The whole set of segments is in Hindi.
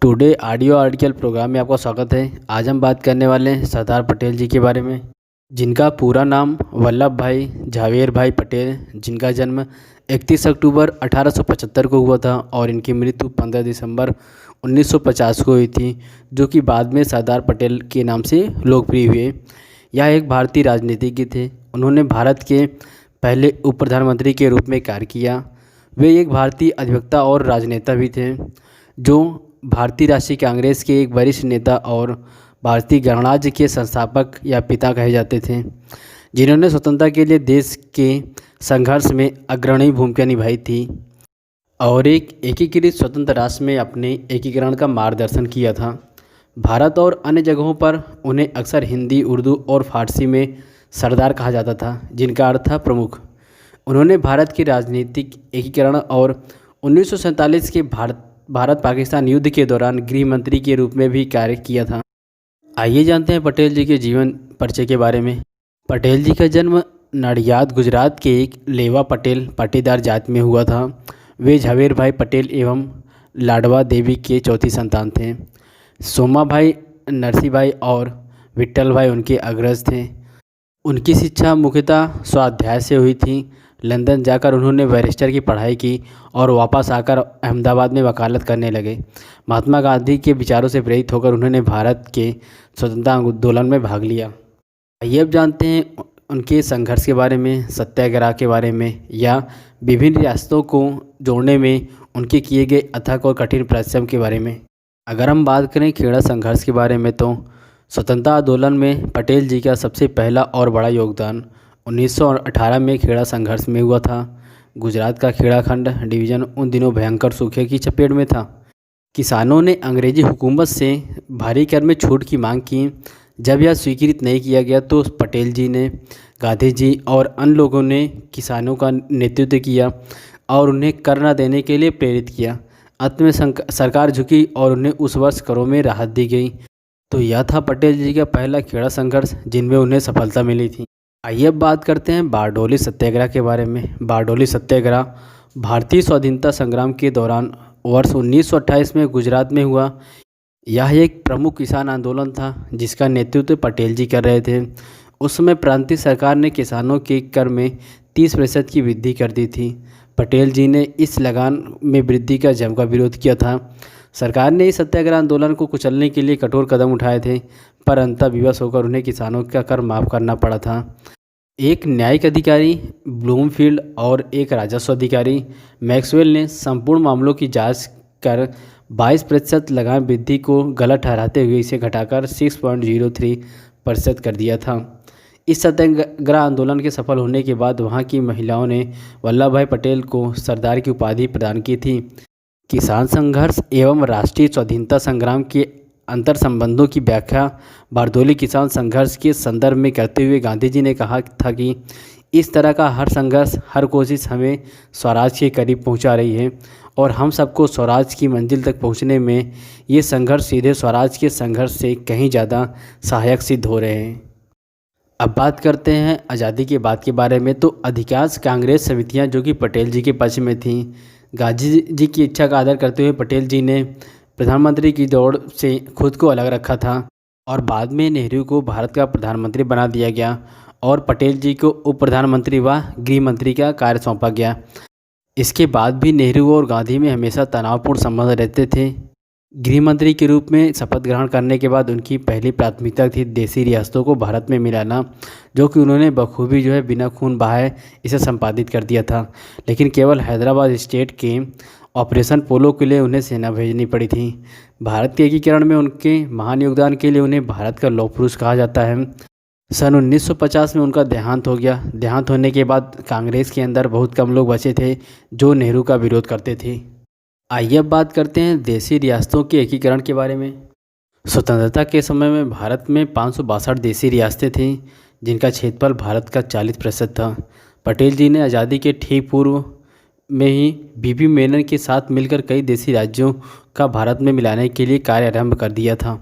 टुडे ऑडियो आर्टिकल प्रोग्राम में आपका स्वागत है। आज हम बात करने वाले हैं सरदार पटेल जी के बारे में, जिनका पूरा नाम वल्लभ भाई झावेर भाई पटेल, जिनका जन्म 31 अक्टूबर 1875 को हुआ था और इनकी मृत्यु 15 दिसंबर 1950 को हुई थी, जो कि बाद में सरदार पटेल के नाम से लोकप्रिय हुए। यह एक भारतीय राजनीतिज्ञ थे। उन्होंने भारत के पहले उप प्रधानमंत्री के रूप में कार्य किया। वे एक भारतीय अधिवक्ता और राजनेता भी थे, जो भारतीय राष्ट्रीय कांग्रेस के एक वरिष्ठ नेता और भारतीय गणराज्य के संस्थापक या पिता कहे जाते थे, जिन्होंने स्वतंत्रता के लिए देश के संघर्ष में अग्रणी भूमिका निभाई थी और एक एकीकृत स्वतंत्र राष्ट्र में अपने एकीकरण का मार्गदर्शन किया था। भारत और अन्य जगहों पर उन्हें अक्सर हिंदी, उर्दू और फारसी में सरदार कहा जाता था, जिनका अर्थ था प्रमुख। उन्होंने भारत के राजनीतिक एकीकरण और 1947 के भारत पाकिस्तान युद्ध के दौरान गृह मंत्री के रूप में भी कार्य किया था। आइए जानते हैं पटेल जी के जीवन परिचय के बारे में। पटेल जी का जन्म नडियाद, गुजरात के एक लेवा पटेल पाटीदार जाति में हुआ था। वे झावेर भाई पटेल एवं लाडवा देवी के चौथी संतान थे। सोमा भाई, नरसी भाई और विट्ठल भाई उनके अग्रज थे। उनकी शिक्षा मुख्यतः स्वाध्याय से हुई थी। लंदन जाकर उन्होंने बैरिस्टर की पढ़ाई की और वापस आकर अहमदाबाद में वकालत करने लगे। महात्मा गांधी के विचारों से प्रेरित होकर उन्होंने भारत के स्वतंत्रता आंदोलन में भाग लिया। आइए अब जानते हैं उनके संघर्ष के बारे में, सत्याग्रह के बारे में या विभिन्न रियासतों को जोड़ने में उनके किए गए अथक और कठिन परिश्रम के बारे में। अगर हम बात करें खेड़ा संघर्ष के बारे में, तो स्वतंत्रता आंदोलन में पटेल जी का सबसे पहला और बड़ा योगदान 1918 में खेड़ा संघर्ष में हुआ था। गुजरात का खेड़ा खंड डिवीज़न उन दिनों भयंकर सूखे की चपेट में था। किसानों ने अंग्रेजी हुकूमत से भारी कर में छूट की मांग की। जब यह स्वीकृत नहीं किया गया तो पटेल जी ने, गांधी जी और अन्य लोगों ने किसानों का नेतृत्व किया और उन्हें कर न देने के लिए प्रेरित किया। अंत में सरकार झुकी और उन्हें उस वर्ष करों में राहत दी गई। तो यह था पटेल जी का पहला खेड़ा संघर्ष, जिनमें उन्हें सफलता मिली थी। आइए अब बात करते हैं बारडोली सत्याग्रह के बारे में। बारडोली सत्याग्रह भारतीय स्वाधीनता संग्राम के दौरान वर्ष 1928 में गुजरात में हुआ। यह एक प्रमुख किसान आंदोलन था, जिसका नेतृत्व पटेल जी कर रहे थे। उस समय प्रांतीय सरकार ने किसानों के कर में 30% की वृद्धि कर दी थी। पटेल जी ने इस लगान में वृद्धि का जमकर विरोध किया था। सरकार ने इस सत्याग्रह आंदोलन को कुचलने के लिए कठोर कदम उठाए थे, पर अंततः विवश होकर उन्हें किसानों का कर माफ़ करना पड़ा था। एक न्यायिक अधिकारी ब्लूमफील्ड और एक राजस्व अधिकारी मैक्सवेल ने संपूर्ण मामलों की जांच कर 22% लगान वृद्धि को गलत ठहराते हुए इसे घटाकर 6.03% कर दिया था। इस सत्याग्रह आंदोलन के सफल होने के बाद वहां की महिलाओं ने वल्लभ भाई पटेल को सरदार की उपाधि प्रदान की थी। किसान संघर्ष एवं राष्ट्रीय स्वाधीनता संग्राम के अंतर संबंधों की व्याख्या बारडोली किसान संघर्ष के संदर्भ में करते हुए गांधी जी ने कहा था कि इस तरह का हर संघर्ष, हर कोशिश हमें स्वराज के करीब पहुंचा रही है और हम सबको स्वराज की मंजिल तक पहुंचने में ये संघर्ष सीधे स्वराज के संघर्ष से कहीं ज़्यादा सहायक सिद्ध हो रहे हैं। अब बात करते हैं आज़ादी के बाद के बारे में। तो अधिकांश कांग्रेस समितियां जो कि पटेल जी के पक्ष में थीं, गांधी जी की इच्छा का आदर करते हुए पटेल जी ने प्रधानमंत्री की दौड़ से खुद को अलग रखा था और बाद में नेहरू को भारत का प्रधानमंत्री बना दिया गया और पटेल जी को उप प्रधानमंत्री व गृह मंत्री का कार्य सौंपा गया। इसके बाद भी नेहरू और गांधी में हमेशा तनावपूर्ण संबंध रहते थे। गृह मंत्री के रूप में शपथ ग्रहण करने के बाद उनकी पहली प्राथमिकता थी देसी रियासतों को भारत में मिलाना, जो कि उन्होंने बखूबी बिना खून बहाए इसे संपादित कर दिया था। लेकिन केवल हैदराबाद स्टेट के ऑपरेशन पोलो के लिए उन्हें सेना भेजनी पड़ी थी। भारत के एकीकरण में उनके महान योगदान के लिए उन्हें भारत का लौह पुरुष कहा जाता है। सन 1950 में उनका देहांत हो गया। देहांत होने के बाद कांग्रेस के अंदर बहुत कम लोग बचे थे जो नेहरू का विरोध करते थे। आइए अब बात करते हैं देसी रियासतों के एकीकरण के बारे में। स्वतंत्रता के समय में भारत में 562 देसी रियासतें थीं, जिनका क्षेत्रफल भारत का 40% था। पटेल जी ने आज़ादी के ठीक पूर्व में ही बीबी मेनन के साथ मिलकर कई देसी राज्यों का भारत में मिलाने के लिए कार्य आरंभ कर दिया था।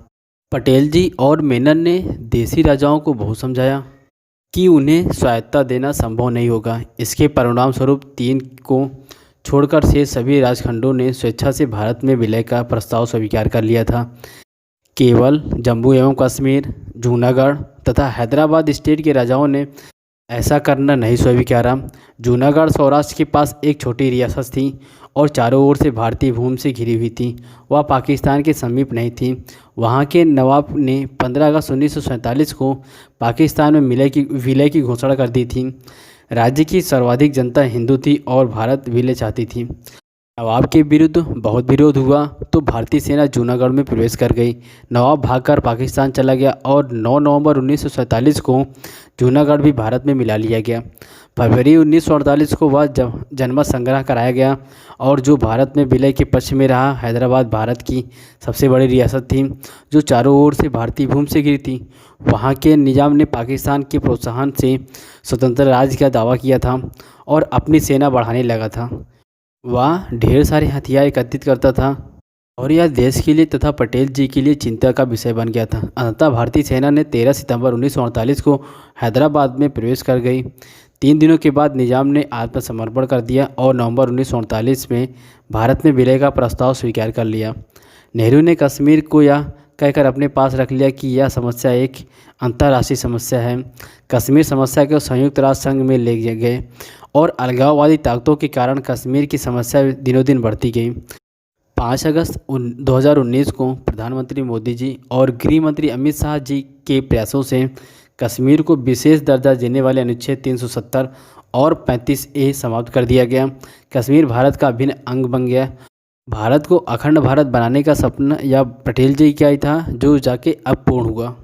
पटेल जी और मेनन ने देसी राजाओं को बहुत समझाया कि उन्हें स्वायत्तता देना संभव नहीं होगा। इसके परिणाम स्वरूप 3 को छोड़कर शेष सभी राजखंडों ने स्वेच्छा से भारत में विलय का प्रस्ताव स्वीकार कर लिया था। केवल जम्मू एवं कश्मीर, जूनागढ़ तथा हैदराबाद स्टेट के राजाओं ने ऐसा करना नहीं स्वीकारा। जूनागढ़ सौराष्ट्र के पास एक छोटी रियासत थी और चारों ओर से भारतीय भूमि से घिरी हुई थी। वह पाकिस्तान के समीप नहीं थी। वहाँ के नवाब ने 15 अगस्त 1947 को पाकिस्तान में विलय की घोषणा कर दी थी। राज्य की सर्वाधिक जनता हिंदू थी और भारत विलय चाहती थी। नवाब के विरुद्ध बहुत विरोध हुआ तो भारतीय सेना जूनागढ़ में प्रवेश कर गई। नवाब भागकर पाकिस्तान चला गया और 9 नवंबर 1947 को जूनागढ़ भी भारत में मिला लिया गया। फरवरी 1948 को वह जनमत संग्रह कराया गया और जो भारत में विलय के पक्ष में रहा। हैदराबाद भारत की सबसे बड़ी रियासत थी जो चारों ओर से भारतीय भूमि से घिरी थी। वहाँ के निजाम ने पाकिस्तान के प्रोत्साहन से स्वतंत्र राज्य का दावा किया था और अपनी सेना बढ़ाने लगा था। वह ढेर सारे हथियार एकत्रित करता था और यह देश के लिए तथा पटेल जी के लिए चिंता का विषय बन गया था। अंततः भारतीय सेना ने 13 सितंबर 1948 को हैदराबाद में प्रवेश कर गई। 3 दिनों के बाद निजाम ने आत्मसमर्पण कर दिया और नवंबर 1948 में भारत में विलय का प्रस्ताव स्वीकार कर लिया। नेहरू ने कश्मीर को यह कहकर अपने पास रख लिया कि यह समस्या एक अंतर्राष्ट्रीय समस्या है। कश्मीर समस्या को संयुक्त राष्ट्र संघ में ले गए और अलगाववादी ताकतों के कारण कश्मीर की समस्या दिनों दिन बढ़ती गई। 5 अगस्त 2019 को प्रधानमंत्री मोदी जी और गृह मंत्री अमित शाह जी के प्रयासों से कश्मीर को विशेष दर्जा देने वाले अनुच्छेद 370 और 35A समाप्त कर दिया गया। कश्मीर भारत का अभिन्न अंग बन गया। भारत को अखंड भारत बनाने का सपना या पटेल जी का ही था जो जाके अब पूर्ण हुआ।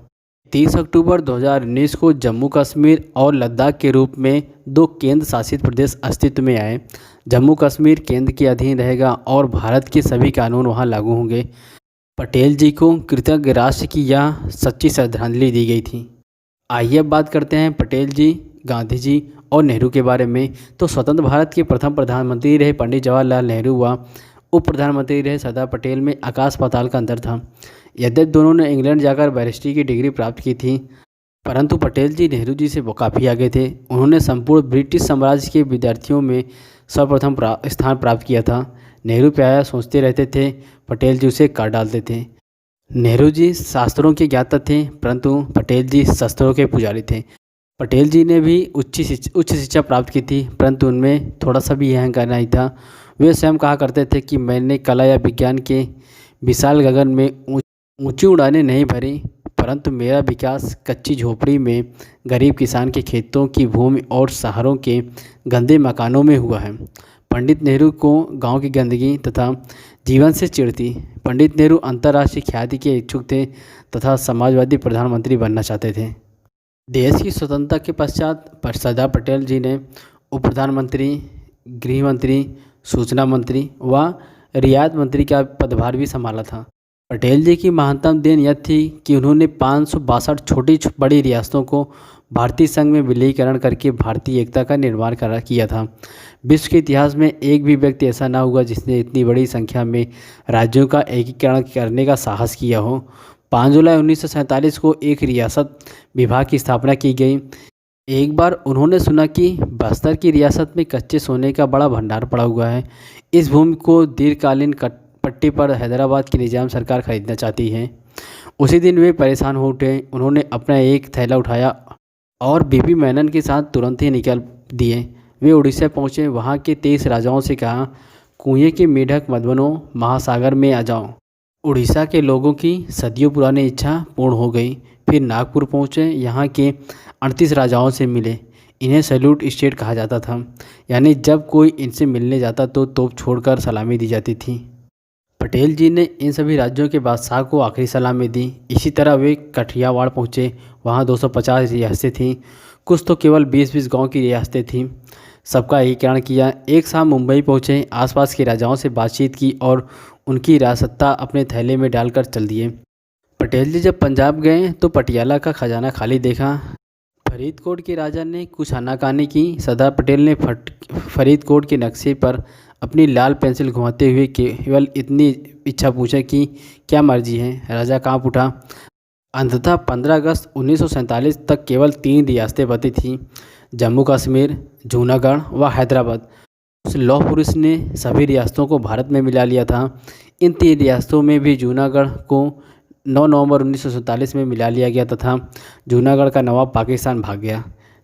30 अक्टूबर 2019 को जम्मू कश्मीर और लद्दाख के रूप में 2 केंद्र शासित प्रदेश अस्तित्व में आए। जम्मू कश्मीर केंद्र के अधीन रहेगा और भारत के सभी कानून वहां लागू होंगे। पटेल जी को कृतज्ञ राष्ट्र की यह सच्ची श्रद्धांजलि दी गई थी। आइए अब बात करते हैं पटेल जी, गांधी जी और नेहरू के बारे में। तो स्वतंत्र भारत के प्रथम प्रधानमंत्री रहे पंडित जवाहरलाल नेहरू व उप प्रधानमंत्री रहे सरदार पटेल में आकाश पाताल का अंतर था। यद्यपि दोनों ने इंग्लैंड जाकर बैरिस्ट्री की डिग्री प्राप्त की थी, परंतु पटेल जी नेहरू जी से काफ़ी आगे थे। उन्होंने संपूर्ण ब्रिटिश साम्राज्य के विद्यार्थियों में सर्वप्रथम स्थान प्राप्त किया था। नेहरू प्रायः सोचते रहते थे, पटेल जी उसे काट डालते थे। नेहरू जी शास्त्रों के ज्ञाता थे, परंतु पटेल जी शस्त्रों के पुजारी थे। पटेल जी ने भी उच्च शिक्षा प्राप्त की थी, परंतु उनमें थोड़ा सा भी अहंकार नहीं था। वे स्वयं कहा करते थे कि मैंने कला या विज्ञान के विशाल गगन में ऊंची उड़ानें नहीं भरी, परंतु मेरा विकास कच्ची झोपड़ी में गरीब किसान के खेतों की भूमि और शहरों के गंदे मकानों में हुआ है। पंडित नेहरू को गांव की गंदगी तथा जीवन से चिढ़ थी। पंडित नेहरू अंतर्राष्ट्रीय ख्याति के इच्छुक थे तथा समाजवादी प्रधानमंत्री बनना चाहते थे। देश की स्वतंत्रता के पश्चात सरदार पटेल जी ने उप प्रधानमंत्री, गृह मंत्री, सूचना मंत्री व रियायत मंत्री का पदभार भी संभाला था। पटेल जी की महानतम देन यह थी कि उन्होंने 562 छोटी बड़ी रियासतों को भारतीय संघ में विलीनीकरण करके भारतीय एकता का निर्माण किया था। विश्व के इतिहास में एक भी व्यक्ति ऐसा ना हुआ जिसने इतनी बड़ी संख्या में राज्यों का एकीकरण करने का साहस किया हो। 5 जुलाई 1947 को एक रियासत विभाग की स्थापना की गई। एक बार उन्होंने सुना कि बस्तर की रियासत में कच्चे सोने का बड़ा भंडार पड़ा हुआ है। इस भूमि को दीर्घकालीन पट्टी पर हैदराबाद की निजाम सरकार खरीदना चाहती है। उसी दिन वे परेशान हो उठे। उन्होंने अपना एक थैला उठाया और बीबी मैनन के साथ तुरंत ही निकल दिए। वे उड़ीसा पहुँचे। वहाँ के 23 राजाओं से कहा, कुएं के मेढक मत बनो, महासागर में आ जाओ। उड़ीसा के लोगों की सदियों पुरानी इच्छा पूर्ण हो गई। फिर नागपुर पहुँचे। यहाँ के 38 राजाओं से मिले। इन्हें सैल्यूट स्टेट कहा जाता था, यानी जब कोई इनसे मिलने जाता तो तोप छोड़कर सलामी दी जाती थी। पटेल जी ने इन सभी राज्यों के बादशाह को आखिरी सलामी दी। इसी तरह वे कठियावाड़ पहुँचे। वहाँ 250 रियासतें थीं। कुछ तो केवल 20-20 गाँव की रियासतें थीं। सबका एकीकरण किया। एक शाम मुंबई पहुँचे। आसपास के राजाओं से बातचीत की और उनकी राजसत्ता अपने थैले में डालकर चल दिए। पटेल जी जब पंजाब गए तो पटियाला का खजाना खाली देखा। फरीदकोट के राजा ने कुछ आनाकानी की। सरदार पटेल ने फरीदकोट के नक्शे पर अपनी लाल पेंसिल घुमाते हुए केवल इतनी इच्छा पूछा कि क्या मर्जी है। राजा कांप उठा। अंततः 15 अगस्त 1947 तक केवल 3 रियासतें बची थीं, जम्मू कश्मीर, जूनागढ़ व हैदराबाद। उस लौह पुरुष ने सभी रियासतों को भारत में मिला लिया था। इन 3 रियासतों में भी जूनागढ़ को 9 नवंबर 1947 में मिला लिया गया तथा जूनागढ़ का नवाब पाकिस्तान भाग गया।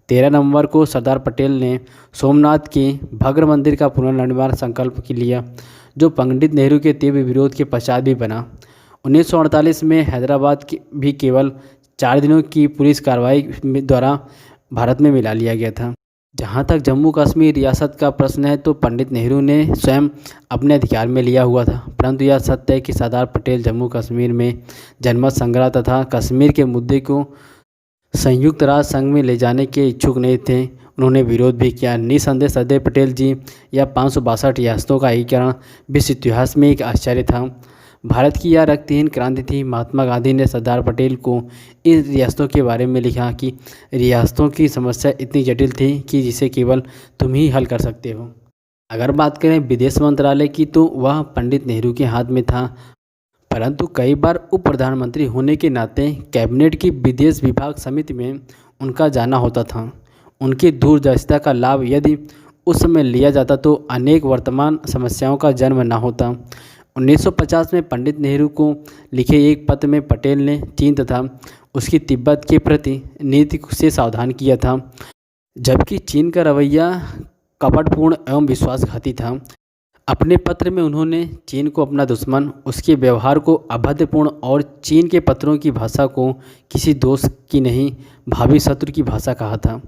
13 नवंबर को सरदार पटेल ने सोमनाथ के भव्य मंदिर का पुनर्निर्माण संकल्प लिया, जो पंडित नेहरू के तीव्र विरोध के पश्चात भी बना। 1948 में हैदराबाद भी केवल 4 दिनों की पुलिस कार्रवाई द्वारा भारत में मिला लिया गया था। जहाँ तक जम्मू कश्मीर रियासत का प्रश्न है, तो पंडित नेहरू ने स्वयं अपने अधिकार में लिया हुआ था, परंतु यह सत्य है कि सरदार पटेल जम्मू कश्मीर में जनमत संग्रह तथा कश्मीर के मुद्दे को संयुक्त राष्ट्र संघ में ले जाने के इच्छुक नहीं थे। उन्होंने विरोध भी किया। निसंदेह सरदार पटेल जी या 562 रियासतों का एकीकरण विश्व इतिहास में एक आश्चर्य था। भारत की यह रक्तहीन क्रांति थी। महात्मा गांधी ने सरदार पटेल को इन रियासतों के बारे में लिखा कि रियासतों की समस्या इतनी जटिल थी कि जिसे केवल तुम ही हल कर सकते हो। अगर बात करें विदेश मंत्रालय की, तो वह पंडित नेहरू के हाथ में था, परंतु कई बार उप प्रधानमंत्री होने के नाते कैबिनेट की विदेश विभाग समिति में उनका जाना होता था। उनकी दूरदर्शिता का लाभ यदि उस समय लिया जाता तो अनेक वर्तमान समस्याओं का जन्म न होता। 1950 में पंडित नेहरू को लिखे एक पत्र में पटेल ने चीन तथा उसकी तिब्बत के प्रति नीति से सावधान किया था, जबकि चीन का रवैया कपटपूर्ण एवं विश्वासघाती था। अपने पत्र में उन्होंने चीन को अपना दुश्मन, उसके व्यवहार को अभद्रपूर्ण और चीन के पत्रों की भाषा को किसी दोस्त की नहीं भावी शत्रु की भाषा कहा था।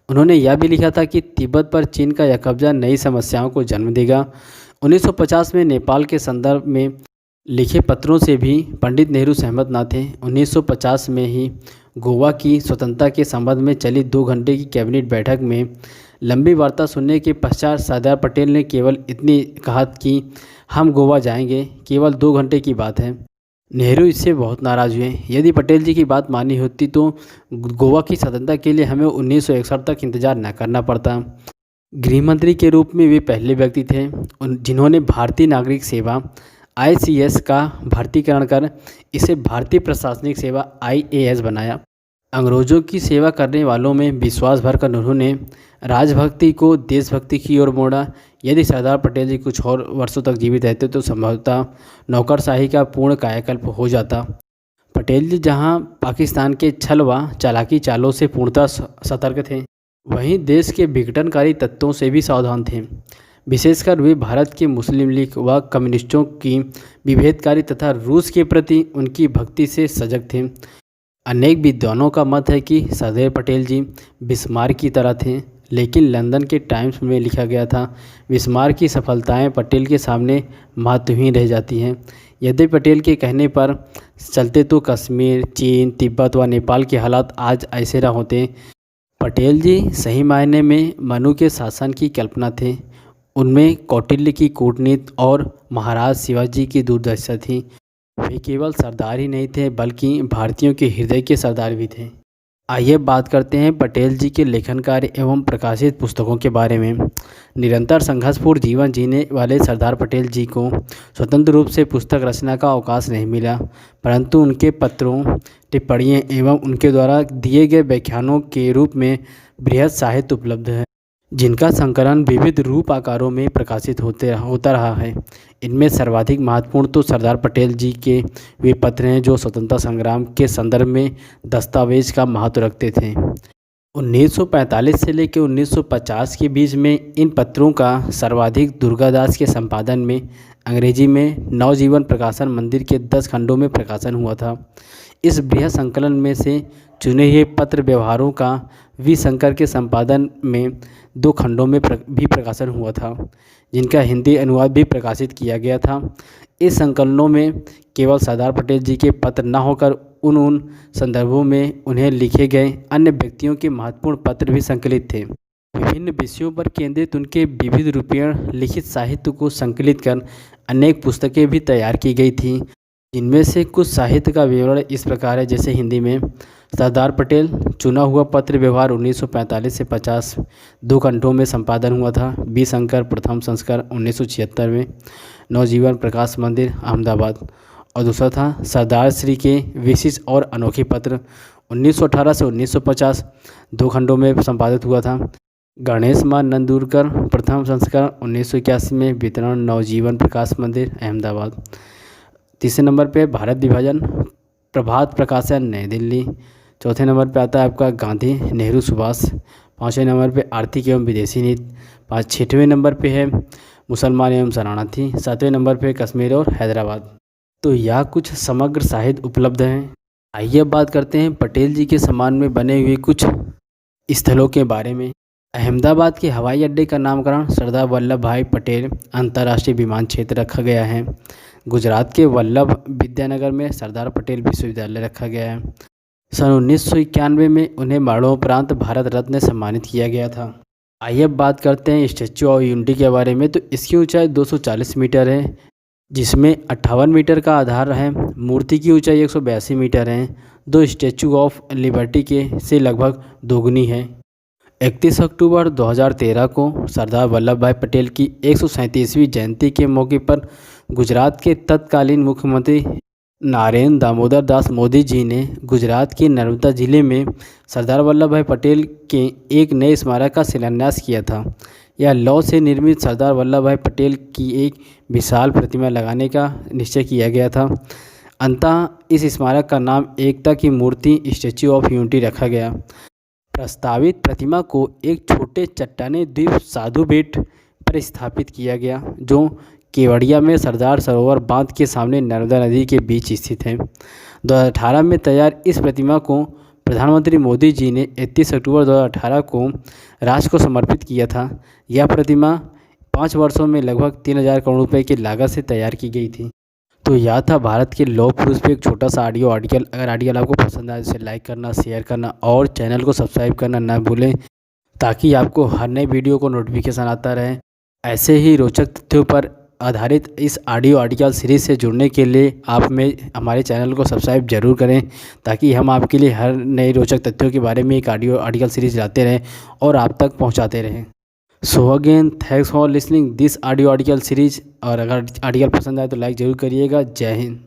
उन्होंने यह भी लिखा था कि तिब्बत पर चीन का यह कब्जा नई समस्याओं को जन्म देगा। 1950 में नेपाल के संदर्भ में लिखे पत्रों से भी पंडित नेहरू सहमत न थे। 1950 में ही गोवा की स्वतंत्रता के संबंध में चली 2 घंटे की कैबिनेट बैठक में लंबी वार्ता सुनने के पश्चात सरदार पटेल ने केवल इतनी कहा कि हम गोवा जाएंगे, केवल 2 घंटे की बात है। नेहरू इससे बहुत नाराज़ हुए। यदि पटेल जी की बात मानी होती तो गोवा की स्वतंत्रता के लिए हमें 1961 तक इंतजार न करना पड़ता। गृह मंत्री के रूप में वे पहले व्यक्ति थे जिन्होंने भारतीय नागरिक सेवा ICS का भारतीकरण कर इसे भारतीय प्रशासनिक सेवा IAS बनाया। अंग्रेजों की सेवा करने वालों में विश्वास भरकर उन्होंने राजभक्ति को देशभक्ति की ओर मोड़ा। यदि सरदार पटेल जी कुछ और वर्षों तक जीवित रहते तो संभवतः नौकरशाही का पूर्ण कायाकल्प हो जाता। पटेल जी जहां पाकिस्तान के छल व चालाकी चालों से पूर्णतः सतर्क थे, वहीं देश के विघटनकारी तत्वों से भी सावधान थे। विशेषकर वे भारत के मुस्लिम लीग व कम्युनिस्टों की विभेदकारी तथा रूस के प्रति उनकी भक्ति से सजग थे। अनेक विद्वानों का मत है कि सरदार पटेल जी बिस्मार्क की तरह थे, लेकिन लंदन के टाइम्स में लिखा गया था, बिस्मार्क की सफलताएं पटेल के सामने महत्वहीन रह जाती हैं। यदि पटेल के कहने पर चलते तो कश्मीर, चीन, तिब्बत व नेपाल के हालात आज ऐसे न होते। पटेल जी सही मायने में मनु के शासन की कल्पना थे। उनमें कौटिल्य की कूटनीति और महाराज शिवाजी की दूरदर्शिता थी। वे केवल सरदार ही नहीं थे बल्कि भारतीयों के हृदय के सरदार भी थे। आइए बात करते हैं पटेल जी के लेखन कार्य एवं प्रकाशित पुस्तकों के बारे में। निरंतर संघर्षपूर्ण जीवन जीने वाले सरदार पटेल जी को स्वतंत्र रूप से पुस्तक रचना का अवकाश नहीं मिला, परंतु उनके पत्रों, टिप्पणियाँ एवं उनके द्वारा दिए गए व्याख्यानों के रूप में बृहद साहित्य उपलब्ध है, जिनका संकलन विविध रूप आकारों में प्रकाशित होता रहा है। इनमें सर्वाधिक महत्वपूर्ण तो सरदार पटेल जी के वे पत्र हैं जो स्वतंत्रता संग्राम के संदर्भ में दस्तावेज का महत्व रखते थे। 1945 से लेकर 1950 के बीच में इन पत्रों का सर्वाधिक दुर्गादास के संपादन में अंग्रेजी में नवजीवन प्रकाशन मंदिर के 10 खंडों में प्रकाशन हुआ था। इस बृहद संकलन में से चुने हुए पत्र व्यवहारों का वी शंकर के संपादन में 2 खंडों में भी प्रकाशन हुआ था, जिनका हिंदी अनुवाद भी प्रकाशित किया गया था। इस संकलनों में केवल सरदार पटेल जी के पत्र न होकर उन संदर्भों में उन्हें लिखे गए अन्य व्यक्तियों के महत्वपूर्ण पत्र भी संकलित थे। विभिन्न विषयों पर केंद्रित उनके विविध रूपीय लिखित साहित्य को संकलित कर अनेक पुस्तकें भी तैयार की गई थी, जिनमें से कुछ साहित्य का विवरण इस प्रकार है। जैसे हिंदी में सरदार पटेल चुना हुआ पत्र व्यवहार 1945 से 50 2 खंडों में संपादन हुआ था। बी शंकर प्रथम संस्करण 1976 में, नवजीवन प्रकाश मंदिर अहमदाबाद। और दूसरा था सरदार श्री के विशिष्ट और अनोखे पत्र 1918 से 1950 2 खंडों में संपादित हुआ था। गणेश मान नंदूरकर, प्रथम संस्करण 1981 में, वितरण नवजीवन प्रकाश मंदिर अहमदाबाद। तीसरे नंबर पे भारत विभाजन, प्रभात प्रकाशन नई दिल्ली। चौथे नंबर पे आता है आपका गांधी नेहरू सुभाष। पाँचवें नंबर पे आर्थिक एवं विदेशी नीति। छठवें नंबर पे है मुसलमान एवं शरणार्थी। सातवें नंबर पे कश्मीर और हैदराबाद। तो यह कुछ समग्र साहित्य उपलब्ध हैं। आइए अब बात करते हैं पटेल जी के सम्मान में बने हुए कुछ स्थलों के बारे में। अहमदाबाद के हवाई अड्डे का नामकरण सरदार वल्लभ भाई पटेल अंतर्राष्ट्रीय विमान क्षेत्र रखा गया है। गुजरात के वल्लभ विद्यानगर में सरदार पटेल विश्वविद्यालय रखा गया है। सन 1991 में उन्हें मरणोपरांत भारत रत्न से सम्मानित किया गया था। आइए अब बात करते हैं स्टैचू ऑफ यूनिटी के बारे में। तो इसकी ऊंचाई 240 मीटर है, जिसमें 58 मीटर का आधार है। मूर्ति की ऊंचाई 182 मीटर है, जो स्टैचू ऑफ लिबर्टी के से लगभग दोगुनी है। 31 अक्टूबर 2013 को सरदार वल्लभ भाई पटेल की 137वीं जयंती के मौके पर गुजरात के तत्कालीन मुख्यमंत्री नरेंद्र दामोदर दास मोदी जी ने गुजरात के नर्मदा जिले में सरदार वल्लभ भाई पटेल के एक नए स्मारक का शिलान्यास किया था। यह लौह से निर्मित सरदार वल्लभ भाई पटेल की एक विशाल प्रतिमा लगाने का निश्चय किया गया था। अंततः इस स्मारक का नाम एकता की मूर्ति स्टैच्यू ऑफ यूनिटी रखा गया। प्रस्तावित प्रतिमा को एक छोटे चट्टानी द्वीप साधु बेट पर स्थापित किया गया, जो केवड़िया में सरदार सरोवर बांध के सामने नर्मदा नदी के बीच स्थित है। 2018 में तैयार इस प्रतिमा को प्रधानमंत्री मोदी जी ने 31 अक्टूबर 2018 को राष्ट्र को समर्पित किया था। यह प्रतिमा 5 वर्षों में लगभग 3000 करोड़ रुपए की लागत से तैयार की गई थी। तो यह था भारत के लौह पुरुष पे एक छोटा सा ऑडियो आर्टिकल। अगर आर्टिकल आपको पसंद आए तो इसे लाइक करना, शेयर करना और चैनल को सब्सक्राइब करना ना भूलें, ताकि आपको हर नए वीडियो को नोटिफिकेशन आता रहे। ऐसे ही रोचक तथ्यों पर आधारित इस ऑडियो आर्टिकल सीरीज़ से जुड़ने के लिए आप में हमारे चैनल को सब्सक्राइब जरूर करें, ताकि हम आपके लिए हर नए रोचक तथ्यों के बारे में एक ऑडियो आर्टिकल सीरीज़ लाते रहें और आप तक पहुंचाते रहें। So again thanks for listening this audio article series. और अगर आर्टिकल पसंद आए तो लाइक ज़रूर करिएगा। जय हिंद।